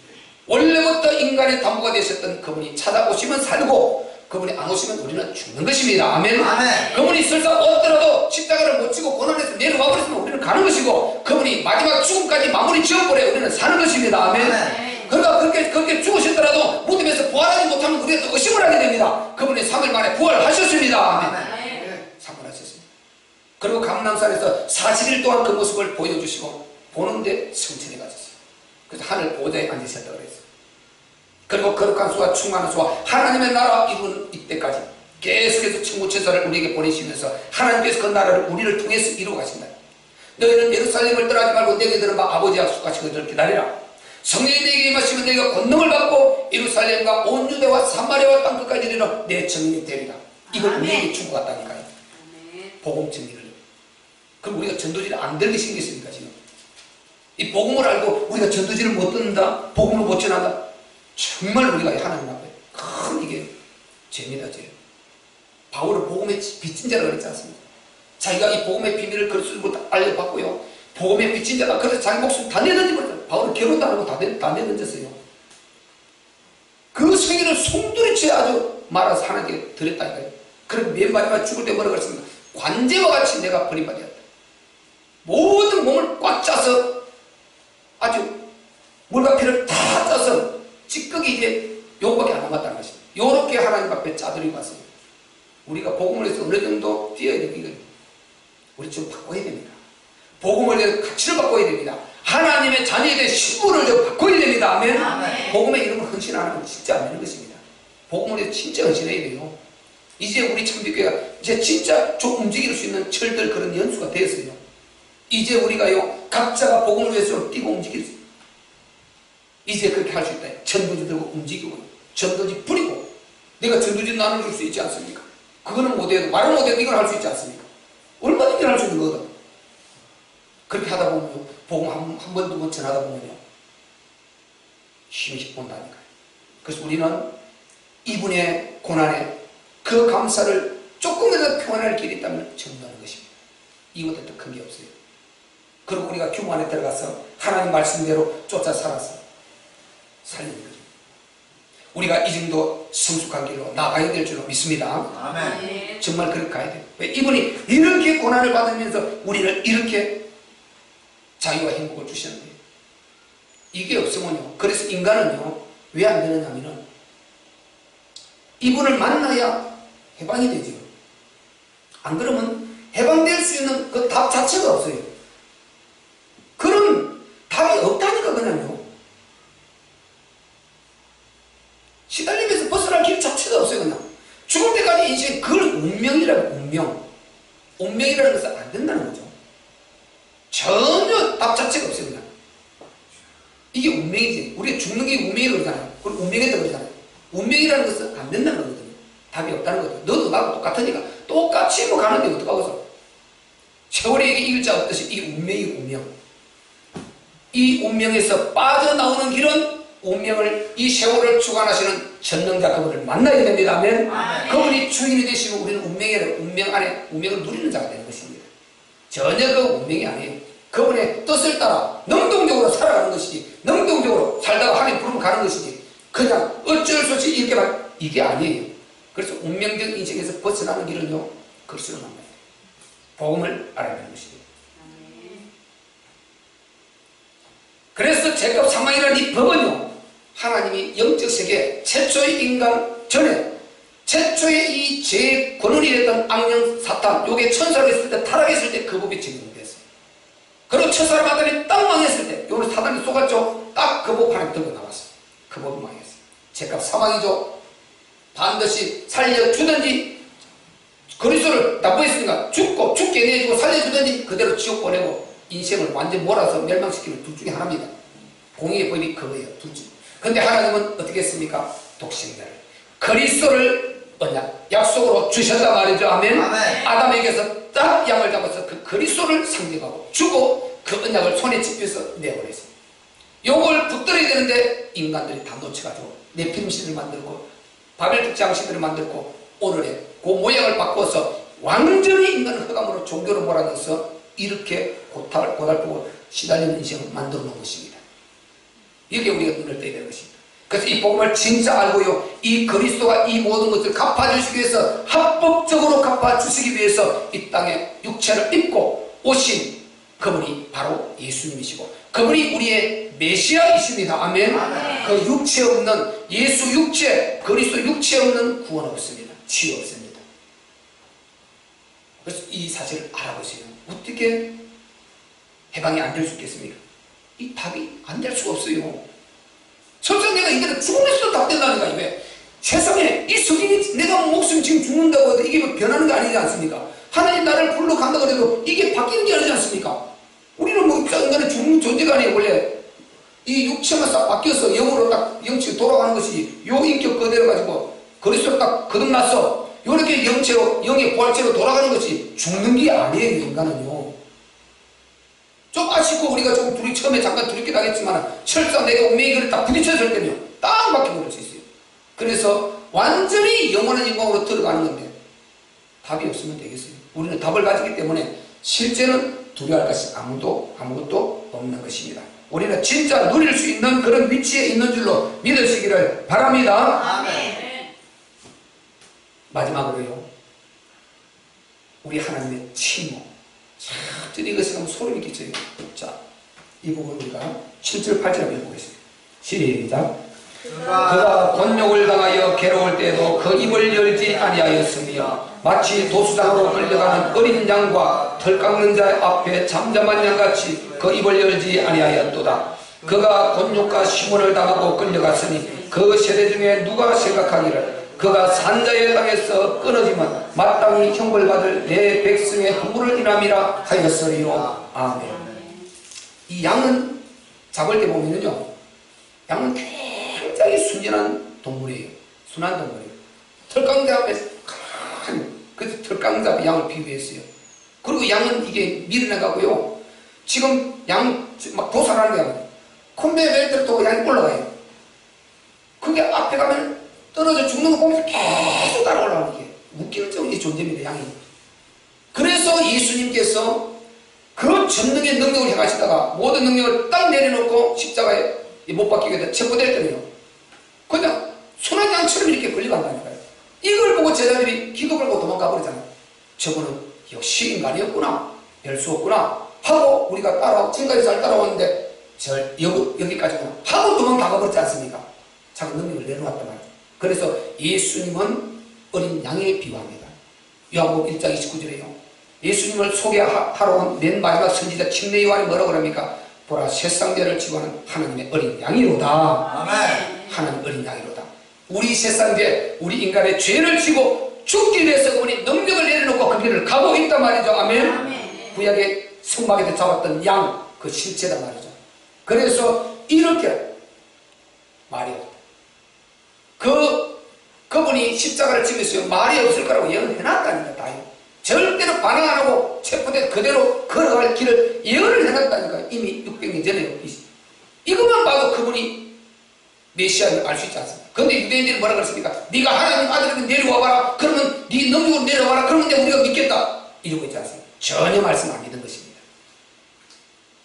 원래부터 인간의 담보가 되셨던 그분이 찾아오시면 살고 그분이 안 오시면 우리는 죽는 것입니다. 아멘. 아멘. 그분이 설사 왔더라도 십자가를 못 지고 고난에서 내려와 버렸으면 우리는 가는 것이고 그분이 마지막 죽음까지 마무리 지어버려 우리는 사는 것입니다. 아멘. 아멘. 그러니까 그렇게 죽으셨더라도 무덤에서 부활하지 못하면 우리가 또 의심을 하게 됩니다. 그분이 3일 만에 부활하셨습니다. 아멘. 사건하셨습니다. 그리고 감람산에서 40일 동안 그 모습을 보여주시고 보는데 성천에 가셨어요. 그래서 하늘 보좌에 앉으셨다고 그랬어요. 그리고 거룩한 수와 충만한 수와 하나님의 나라 이룬 이때까지 계속해서 천국천사를 우리에게 보내시면서 하나님께서 그 나라를 우리를 통해서 이루어 가신다. 너희는 예루살렘을 떠나지 말고 내게 들은 바 아버지 약속같이 그들을 기다리라. 성령이 내게 임하시면 내가 권능을 받고 예루살렘과 온 유대와 사마리아와 땅끝까지 이르러 내 증인이 되리라. 이걸 우리에게 주고 갔다니까요. 복음 증인을. 그럼 우리가 전도지를 안 들게 생겼습니까 지금? 이 복음을 알고 우리가 전도지를 못 듣는다? 복음을 못 전한다? 정말 우리가 하나님 앞에 큰 이게 죄입니다. 죄. 바울은 복음의 빚진 자라고 그랬지 않습니까? 자기가 이 복음의 비밀을 그리스도로 알려받고요. 복음의 빚진 자다. 그래서 자기 목숨 다 내던지버렸어요. 바울은 결혼도 안 하고 다 내던졌어요. 그 생일을 송두리째 아주 말아서 하나님께 드렸다니까요. 그럼 맨 마지막에 죽을 때 뭐라고 그랬습니까? 관제와 같이 내가 버림받았다. 모든 몸을 꽉 짜서 아주 물과 피를 다 짜서 찌꺼기 이제 요거밖에 안 남았다는 것입니다. 요렇게 하나님 앞에 짜들이고 왔습니다. 우리가 복음을 해서 어느 정도 뛰어야 됩니다. 우리 좀 바꿔야 됩니다. 복음을 해서 가치를 바꿔야 됩니다. 하나님의 자녀에 대한 신분을 좀 바꿔야 됩니다. 아멘. 아멘. 복음에 이름을 헌신 안 하면 진짜 안 되는 것입니다. 복음을 해서 진짜 헌신해야 돼요. 이제 우리 참빛교회가 이제 진짜 좀 움직일 수 있는 철들 그런 연수가 되었어요. 이제 우리가요 각자가 복음을 위해서 뛰고 움직일 수 있어요. 이제 그렇게 할 수 있다. 전도지 들고 움직이고 전도지 뿌리고 내가 전도지 나눠줄 수 있지 않습니까? 그거는 못해도 말은 못해도 이걸 할 수 있지 않습니까? 얼마든지 할 수 있는 거거든. 그렇게 하다 보면 복음 한 번, 두 번 전하다 보면요 힘이 온다니까요. 그래서 우리는 이분의 고난에 그 감사를 조금이라도 표현할 길이 있다면 전도하는 것입니다. 이것도 더 큰 게 없어요. 그리고 우리가 규모 안에 들어가서 하나님 말씀대로 쫓아 살아서 살리는 거죠. 우리가 이 정도 성숙한 길로 나가야 될 줄로 믿습니다. 아멘. 정말 그렇게 가야 돼요. 왜? 이분이 이렇게 고난을 받으면서 우리를 이렇게 자유와 행복을 주시는 거예요. 이게 없으면요. 그래서 인간은요 왜 안 되느냐면은 이분을 만나야 해방이 되죠. 안 그러면 해방될 수 있는 그 답 자체가 없어요. 그런 답이 없다니까 그냥요. 시달리면서 벗어날 길 자체가 없어요. 그냥 죽을 때까지 인생 그걸 운명이라고. 운명이라는 것은 안 된다는 거죠. 전혀 답 자체가 없어요. 그냥 이게 운명이지. 우리가 죽는 게 운명이라고 그러잖아요. 그걸 운명이라고 그러잖아요. 운명이라는 것은 안 된다는 거거든요. 답이 없다는 거죠. 너도 나도 똑같으니까 똑같이 뭐 가는데 어떡하고서 세월에게 이길 자 없듯이 이 운명이 운명. 이 운명에서 빠져나오는 길은 운명을 이 세월을 주관하시는 전능자 그분을 만나야 됩니다. 아멘. 그분이 주인이 되시면 우리는 운명 안에 운명을 누리는 자가 되는 것입니다. 전혀 그 운명이 아니에요. 그분의 뜻을 따라 능동적으로 살아가는 것이지 능동적으로 살다가 하나님 부르면 가는 것이지 그냥 어쩔 수 없이 이렇게만 이게 아니에요. 그래서 운명적 인생에서 벗어나는 길은요 그리스도로 만나요. 복음을 알아야 하는 것입니다. 그래서 제값 사망이라는 이 법은요 하나님이 영적 세계 최초의 인간 전에 최초의 이 죄의 권원이 됐던 악령 사탄 요게 천사로 있을 때 타락했을 때 그 법이 적용됐어요. 그리고 첫사람 아담이 딱 망했을 때 요는 사단이 쏘갔죠. 딱 그 법 하나 들고 나왔어요. 그 법이 망했어요. 제값 사망이죠. 반드시 살려주든지 그리스도를 납부했으니까 죽고 죽게 내주고 살려주든지 그대로 지옥 보내고 인생을 완전 몰아서 멸망시키는 둘 중에 하나입니다. 공의의 법이 그거예요. 둘 중. 근데 하나님은 어떻게 했습니까? 독생자를 그리스도를 언약 약속으로 주셨단 말이죠. 아멘. 아담에게서 딱 양을 잡아서 그 그리스도를 상징하고 주고 그 언약을 손에 집혀서 내버렸어요. 요걸 붙들어야 되는데 인간들이 다 놓쳐가지고 네피림신을 만들고 바벨 장신들을 만들고 오늘의 그 모양을 바꿔서 완전히 인간을 흑암으로 종교로 몰아넣어서 이렇게 고달프고 시달리는 인생을 만들어 놓은 것입니다. 이게 우리가 눈을 떠야 되는 것입니다. 그래서 이 복음을 진짜 알고요 이 그리스도가 이 모든 것을 갚아주시기 위해서 합법적으로 갚아주시기 위해서 이 땅에 육체를 입고 오신 그분이 바로 예수님이시고 그분이 우리의 메시아이십니다. 아멘. 그 육체 없는 예수 육체 그리스도 육체 없는 구원 없습니다. 치유 없습니다. 그래서 이 사실을 알아보세요. 어떻게 해방이 안 될 수 있겠습니까? 이 답이 안 될 수가 없어요. 설령 내가 이대로 죽으면서도 답 된다니까. 왜? 세상에 이 성경이 내가 목숨 지금 죽는다고 해도 이게 뭐 변하는 게 아니지 않습니까? 하나님 나를 불러 간다고 해도 이게 바뀌는 게 아니지 않습니까? 우리는 뭐 인간의 죽는 존재가 아니에요. 원래 이 육체만 싹 바뀌어서 영으로 딱 영치 돌아가는 것이 요 인격 그대로 가지고 그리스도로 딱 거듭났어. 요렇게 영체로 영의 부활체로 돌아가는 것이 죽는 게 아니에요. 인간은요. 좀 아쉽고 우리가 좀 둘이 처음에 잠깐 두렵게 당했지만 설사 내가 운명이 그를 딱 부딪혔을 때는요 딱 바뀌어버릴 수 있어요. 그래서 완전히 영원한 영광으로 들어가는 건데 답이 없으면 되겠어요. 우리는 답을 가지기 때문에 실제는 두려워할 것이 아무것도 없는 것입니다. 우리는 진짜 누릴 수 있는 그런 위치에 있는 줄로 믿으시기를 바랍니다. 아멘. 마지막으로요 우리 하나님의 친모. 자, 이것을 한번 소름이 끼쳐요. 자, 이 부분 우리가 7절 8절 한번 읽어보겠습니다. 시작. 그가 곤욕을 당하여 괴로울 때에도 그 입을 열지 아니하였으며 마치 도수장으로 끌려가는 어린 양과 털 깎는 자 앞에 잠잠한 양같이 그 입을 열지 아니하였도다. 그가 곤욕과 시몬을 당하고 끌려갔으니 그 세대 중에 누가 생각하기를 그가 산자의 땅에서 끊어지면 마땅히 형벌받을 내 백성의 허물을 인함이라 하였으리요. 아멘. 이 양은 잡을 때 보면요 양은 굉장히 순진한 동물이에요. 순한 동물이에요. 털강자 앞에서 그래서 털강자 앞에 양을 비유했어요. 그리고 양은 이게 밀어나가고요 지금 양 막 도살하는 게 아니에요. 컨베이어 벨트를 타고 양이 올라가요. 그게 앞에 가면 떨어져 죽는 거 보면서 계속 따라 올라가는 게 웃기는 이 존재입니다. 양이. 그래서 예수님께서 그 전능의 능력을 행하시다가 모든 능력을 딱 내려놓고 십자가에 못 박히게 체포될 때는요, 그냥 순한 양처럼 이렇게 걸려간다니까요. 이걸 보고 제자들이 기도 걸고 도망가 버리잖아요. 저거는 역시 인간이었구나, 별 수 없구나 하고 우리가 지금까지 잘 따라왔는데 여기까지구나 하고 도망가 버렸지 않습니까? 자기 능력을 내려놨단 말이죠. 그래서 예수님은 어린 양에 비유합니다. 요한복음 1장 29절에요. 예수님을 소개하러 온 맨 마지막 선지자 침례 요한이 뭐라고 합니까? 보라, 세상죄를 지고하는 하나님의 어린 양이로다. 아멘. 하나님 어린 양이로다. 우리 세상죄, 우리 인간의 죄를 지고 죽기 위해서 그분이 능력을 내려놓고 그 길을 가고 있단 말이죠. 아멘. 아멘. 구약의 성막에서 잡았던 양, 그 실체단 말이죠. 그래서 이렇게 말이 없다. 그분이 십자가를 지면서 말이 없을 거라고 예언을 해놨다니까, 다요. 절대로 반항 안 하고 체포돼 그대로 걸어갈 길을 예언을 해놨다니까. 이미 600년 전에요. 이것만 봐도 그분이 메시아를 알 수 있지 않습니까? 그런데 유대인들이 뭐라 그랬습니까? 네가 하나님 아들이면 내려와봐라. 그러면 네 능력으로 내려와라. 그러면 내가 우리가 믿겠다. 이러고 있지 않습니까? 전혀 말씀 안 믿는 것입니다.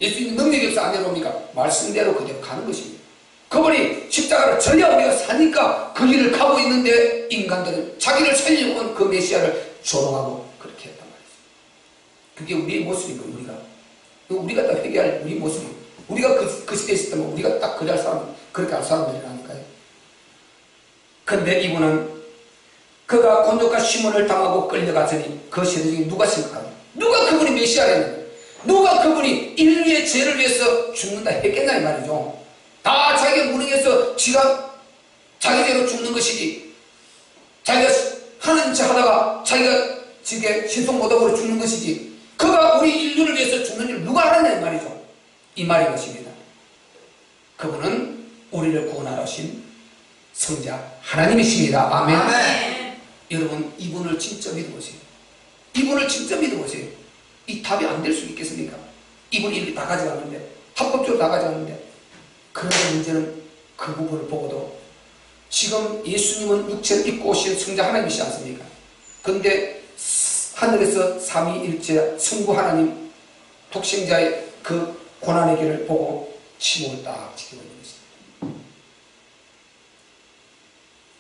예수님 능력이 없어 안 내려옵니까? 말씀대로 그대로 가는 것입니다. 그분이 십자가를 져야 우리가 사니까 그 길을 가고 있는데 인간들은 자기를 살리고 온 그 메시아를 조롱하고 그렇게 했단 말이죠. 그게 우리의 모습인 거예요. 우리가 딱 회개할 우리 모습이에요. 우리가 그 시대에 있었다면 우리가 딱 그럴 사람, 그렇게 할 사람들이라니까요. 근데 이분은 그가 곤족과 시몬을 당하고 끌려가더니 그 시대 중에 누가 생각합니까? 누가 그분이 메시아라는, 누가 그분이 인류의 죄를 위해서 죽는다 했겠나 이 말이죠. 다 자기가 무능해서 지가 자기대로 죽는 것이지, 자기가 하는 짓 하다가 자기가 지게 신통모독으로 죽는 것이지, 그가 우리 인류를 위해서 죽는 일 누가 알았냐 이 말이죠. 이 말인 것입니다. 그분은 우리를 구원하러 오신 성자 하나님이십니다. 아멘. 아멘. 여러분, 이분을 진짜 믿어보세요. 이분을 진짜 믿어보세요. 이 답이 안 될 수 있겠습니까? 이분이 이렇게 다 가져갔는데, 합법적으로 다 가져갔는데. 그런데 문제는 그 부분을 보고도 지금 예수님은 육체를 입고 오신 성자 하나님이시지 않습니까? 그런데 하늘에서 삼위일체 성부 하나님 독생자의 그 고난의 길을 보고 침묵을 딱 지키고 있는 것입니다.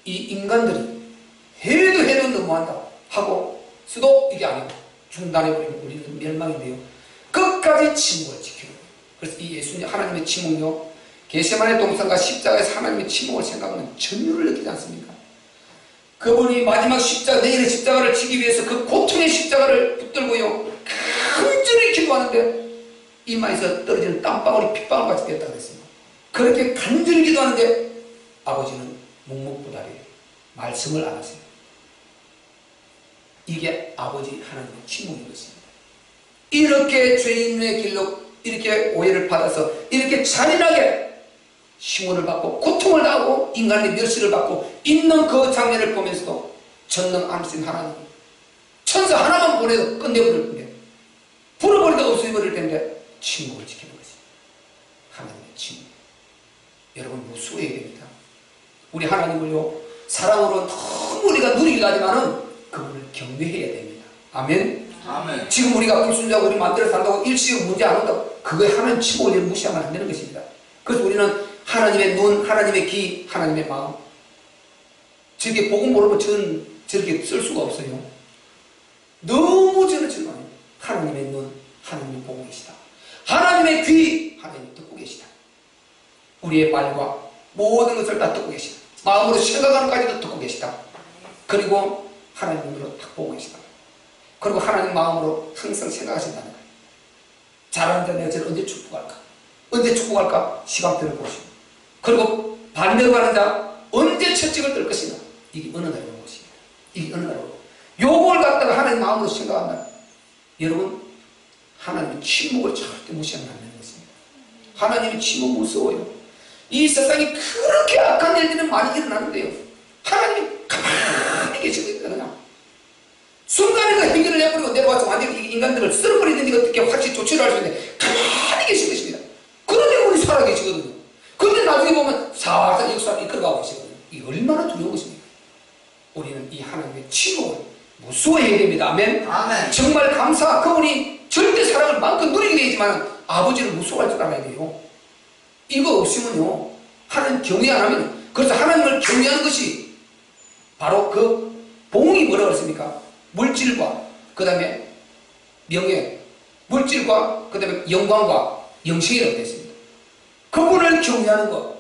이 인간들이 해도 너무한다 하고 수도 이게 아니고 중단해버리면 우리는 멸망인데요. 끝까지 침묵을 지키고, 그래서 이 예수님 하나님의 침묵요, 게세마네 동산과 십자가에서 하나님의 침묵을 생각하면 전율을 느끼지 않습니까? 그분이 마지막 십자가, 내일의 십자가를 지기 위해서 그 고통의 십자가를 붙들고요, 간절히 기도하는데 이마에서 떨어지는 땀방울이 핏방울같이 됐다고 했습니다. 그렇게 간절히 기도하는데 아버지는 묵묵부답이에요. 말씀을 안 하세요. 이게 아버지 하나님의 침묵인 것입니다. 이렇게 죄인의 길로 이렇게 오해를 받아서 이렇게 잔인하게 시몬을 받고 고통을 당하고 인간의 멸시를 받고 있는 그 장면을 보면서도 전능 안신 하나님, 천사 하나만 보내도 끝내버릴 텐데, 불어버리도 없애버릴 텐데 침묵을 지키는 것입니다. 하나님의 침묵. 여러분, 무수해야 됩니다. 우리 하나님을요, 사랑으로 너무 우리가 누리기도 하지만은 그분을 경외해야 됩니다. 아멘. 아멘. 지금 우리가 불순자고 우리 마음대로 산다고 일시적 문제 안 온다고 그거에 하나님 침묵을 무시하면 안 되는 것입니다. 그래서 우리는 하나님의 눈, 하나님의 귀, 하나님의 마음, 저렇게 복음 모르면 저렇게 쓸 수가 없어요. 너무 저는 질문해요. 하나님의 눈, 하나님이 보고 계시다. 하나님의 귀, 하나님이 듣고 계시다. 우리의 말과 모든 것을 다 듣고 계시다. 마음으로 생각하는 까지도 듣고 계시다. 그리고 하나님 눈으로 딱 보고 계시다. 그리고 하나님 마음으로 항상 생각하신다는 거예요. 잘하는데 내가 쟤를 언제 축복할까? 언제 축복할까? 시간표를 보시고. 그리고 반대로 가는 자 언제 채찍을 뜰 것인가? 이게 어느 날에 오는 것입니다. 이게 어느 날에 오는 것입니다. 요걸 갖다가 하나님 마음으로 생각한다. 여러분, 하나님의 침묵을 절대 무시하면 안 되는 것입니다. 하나님의 침묵 무서워요. 이 세상에 그렇게 악한 일들은 많이 일어나는데요, 하나님이 가만히 계시고 있다. 그냥 순간에 그 행위를 내버리고 내려와서 완전히 이 인간들을 쓸어버리는데 어떻게 확실히 조치를 할 수 있는데 가만히 계신 것입니다. 그런데 우리 살아계시거든요. 그런데 나중에 보면 살살 역사를 이끌어가고 계시거든요. 이게 얼마나 두려운 것입니까? 우리는 이 하나님의 침묵을 무서워해야 됩니다. 아멘. 아멘. 정말 감사. 그분이 절대 사랑을 마음껏 누리게 되지만 아버지를 무서워할 줄 알아야 돼요. 이거 없으면요 하나님 경외 안 하면, 그래서 하나님을 경외하는 것이 바로 그 봉이 뭐라고 했습니까? 물질과 그 다음에 명예, 물질과 그 다음에 영광과 영생이라고 했습니다. 그분을 경외하는 것.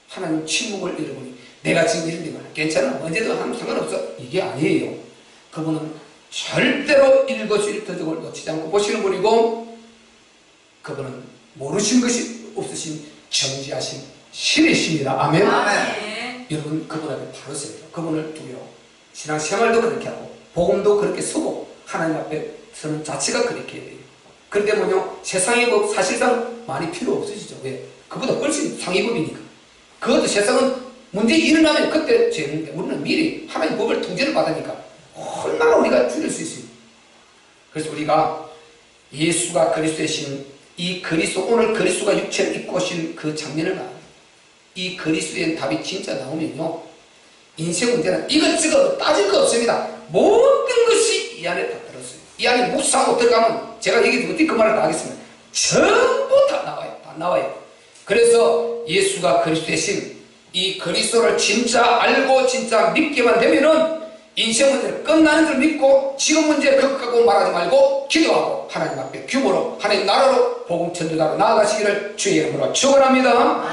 하나님 침묵을 잃어버리, 내가 지금 이런 데만 괜찮아, 언제든 하면 상관없어, 이게 아니에요. 그분은 절대로 일거수일투족을 놓치지 않고 보시는 분이고, 그분은 모르신 것이 없으신 정지하신 신이십니다. 아멘. 아멘. 여러분 그분 앞에 바로 서요. 그분을 두려. 신앙생활도 그렇게 하고 복음도 그렇게 서고 하나님 앞에 서는 자체가 그렇게 해야 돼요. 그런데 뭐냐, 세상의 법 사실상 많이 필요 없으시죠. 왜? 그보다 훨씬 상위 법이니까. 그것도 세상은 문제 일어나면 그때 죄는데, 우리는 미리 하나님 법을 통제를 받으니까 얼마나 우리가 줄일 수 있어요. 그래서 우리가 예수가 그리스도이신 이 그리스도, 오늘 그리스도가 육체를 입고 오신 그 장면을 말합니다. 이 그리스도의 답이 진짜 나오면요, 인생 문제는 이것저것 따질 거 없습니다. 모든 것이 이 안에 다 들었어요. 이 안에 묵상하고 들어가면, 제가 얘기 어떻게 그 말을 다 하겠습니다. 전부 다 나와요. 다 나와요. 그래서 예수가 그리스도이신 이 그리스도를 진짜 알고 진짜 믿게만 되면은 인생 문제는 끝나는 줄 믿고, 지금 문제 극하고 말하지 말고 기도하고 하나님 앞에 규모로 하나님 나라로 복음 전도자로 나아가시기를 주의 이름으로 축원합니다.